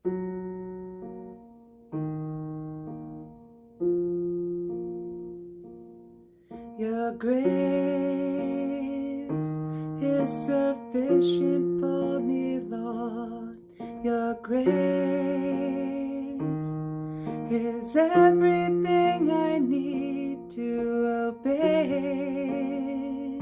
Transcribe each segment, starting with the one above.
Your grace is sufficient for me, Lord. Your grace is everything I need to obey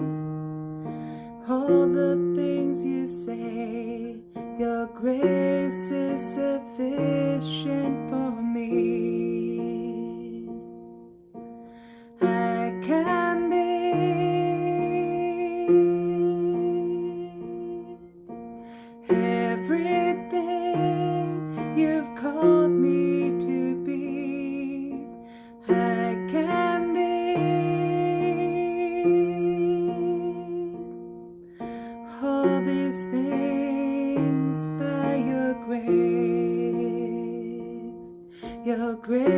all the things you say. Your grace is sufficient for me. I can be everything you've called me to be. I can be all these things by your grace. Your grace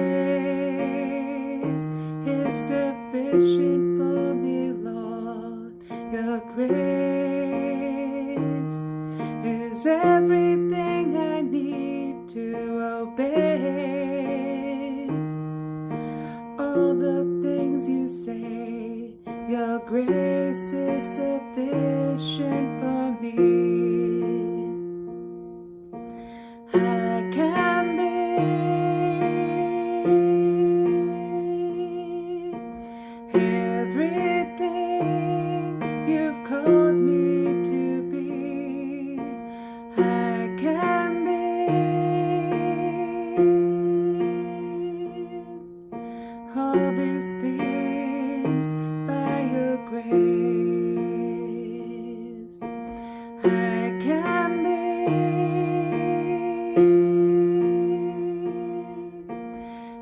is sufficient for me, Lord. Your grace is everything I need to obey all the things you say. Your grace is sufficient for me. I can be everything you've called me to be. I can be all these things by your grace. I can be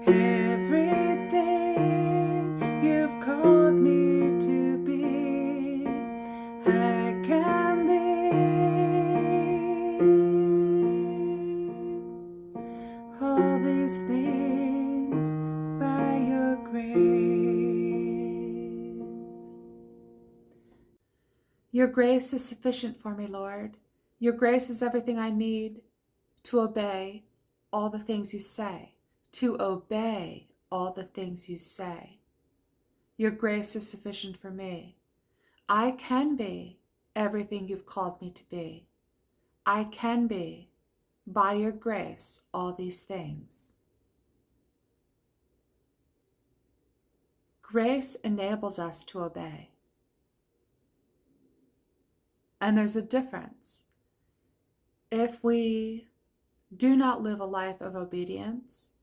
everything you've called me to be. I can be all these things by your grace. Your grace is sufficient for me, Lord. Your grace is everything I need to obey all the things you say. To obey all the things you say. Your grace is sufficient for me. I can be everything you've called me to be. I can be, by your grace, all these things. Grace enables us to obey. And there's a difference. If we do not live a life of obedience,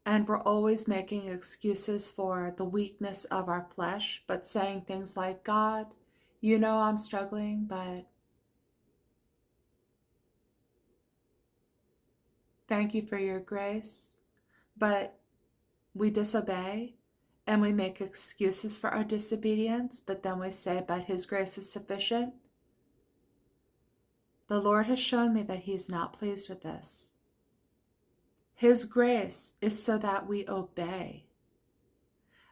and we're always making excuses for the weakness of our flesh, but saying things like, God, you know I'm struggling, but thank you for your grace. But we disobey and we make excuses for our disobedience, but then we say, but his grace is sufficient. The Lord has shown me that he's not pleased with this. His grace is so that we obey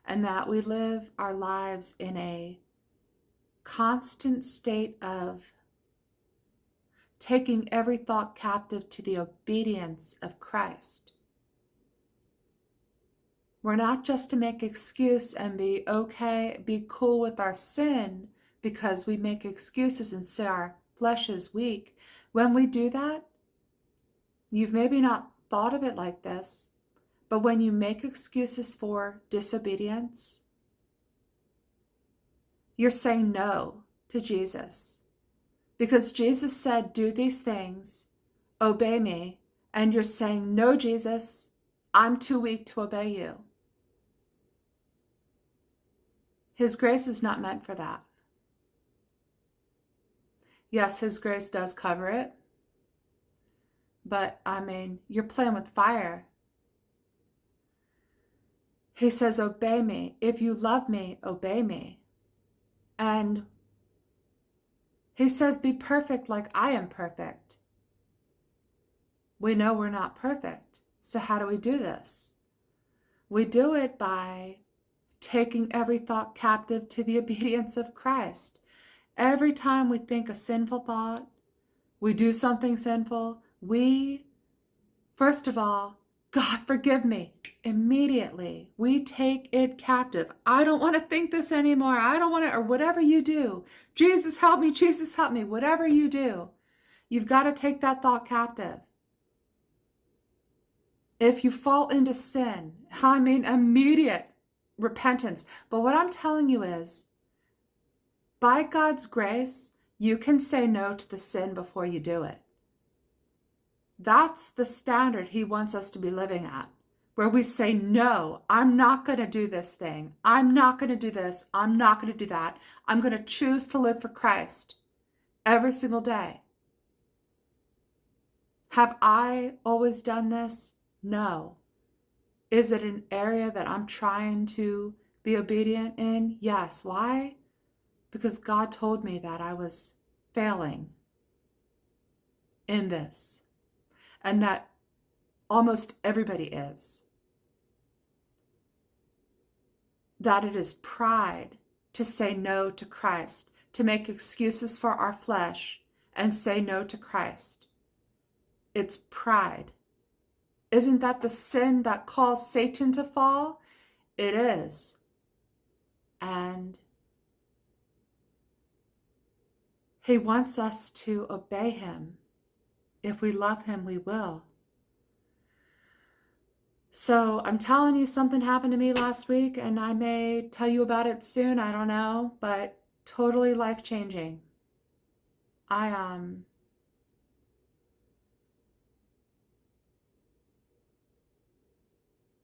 and that we live our lives in a constant state of taking every thought captive to the obedience of Christ. We're not just to make excuse and be okay, be cool with our sin because we make excuses and say our flesh is weak. When we do that, you've maybe not thought of it like this, but when you make excuses for disobedience, you're saying no to Jesus. Because Jesus said, do these things, obey me, and you're saying, no, Jesus, I'm too weak to obey you. His grace is not meant for that. Yes, his grace does cover it, but you're playing with fire. He says, obey me. If you love me, obey me. And he says, be perfect like I am perfect. We know we're not perfect. So how do we do this? We do it by taking every thought captive to the obedience of Christ. Every time we think a sinful thought, we do something sinful, we First of all, God, forgive me. Immediately, we take it captive. I don't want to think this anymore. I don't want to, or whatever you do. Jesus, help me. Jesus, help me. Whatever you do, you've got to take that thought captive. If you fall into sin, I mean, immediate repentance. But what I'm telling you is, by God's grace, you can say no to the sin before you do it. That's the standard He wants us to be living at, where we say, no, I'm not going to do this thing. I'm not going to do this. I'm not going to do that. I'm going to choose to live for Christ every single day. Have I always done this? No. Is it an area that I'm trying to be obedient in? Yes. Why? Because God told me that I was failing in this, and that almost everybody is. That it is pride to say no to Christ, to make excuses for our flesh and say no to Christ. It's pride. Isn't that the sin that caused Satan to fall? It is. And He wants us to obey Him. If we love Him, we will. So I'm telling you, something happened to me last week, and I may tell you about it soon. I don't know, but totally life-changing.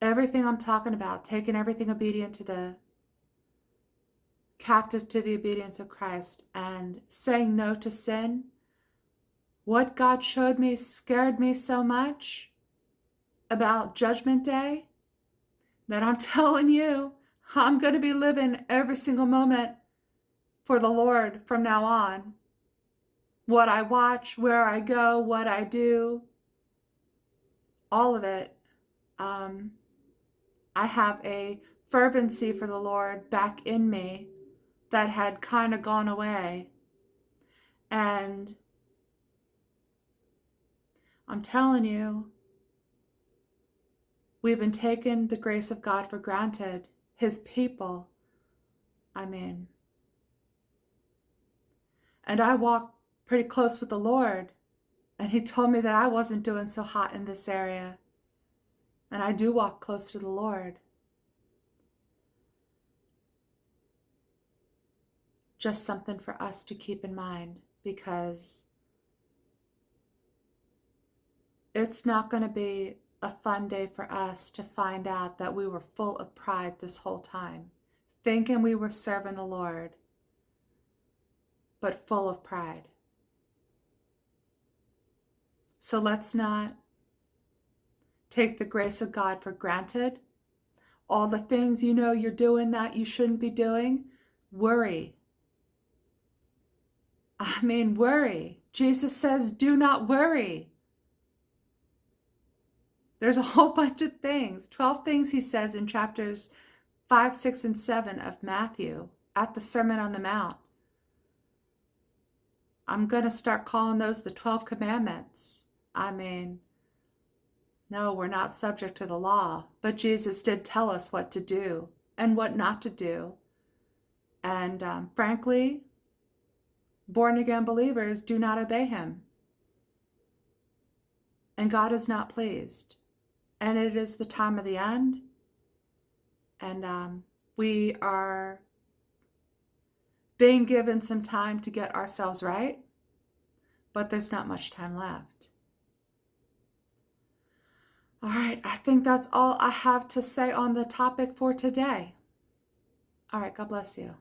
Everything I'm talking about, taking everything obedient to the captive to the obedience of Christ and saying no to sin. What God showed me scared me so much about Judgment Day that I'm telling you, I'm going to be living every single moment for the Lord from now on. What I watch, where I go, what I do, all of it. I have a fervency for the Lord back in me that had kind of gone away. And I'm telling you, we've been taking the grace of God for granted. His people. And I walk pretty close with the Lord, and He told me that I wasn't doing so hot in this area. And I do walk close to the Lord. Just something for us to keep in mind, because it's not going to be a fun day for us to find out that we were full of pride this whole time, thinking we were serving the Lord, but full of pride. So let's not take the grace of God for granted. All the things you know you're doing that you shouldn't be doing, worry. Worry. Jesus says, do not worry. There's a whole bunch of things, 12 things He says in chapters 5, 6, and 7 of Matthew at the Sermon on the Mount. I'm going to start calling those the 12 commandments. No, we're not subject to the law, but Jesus did tell us what to do and what not to do. And frankly, born-again believers do not obey Him. And God is not pleased. And it is the time of the end. And we are being given some time to get ourselves right, but there's not much time left. All right, I think that's all I have to say on the topic for today. All right, God bless you.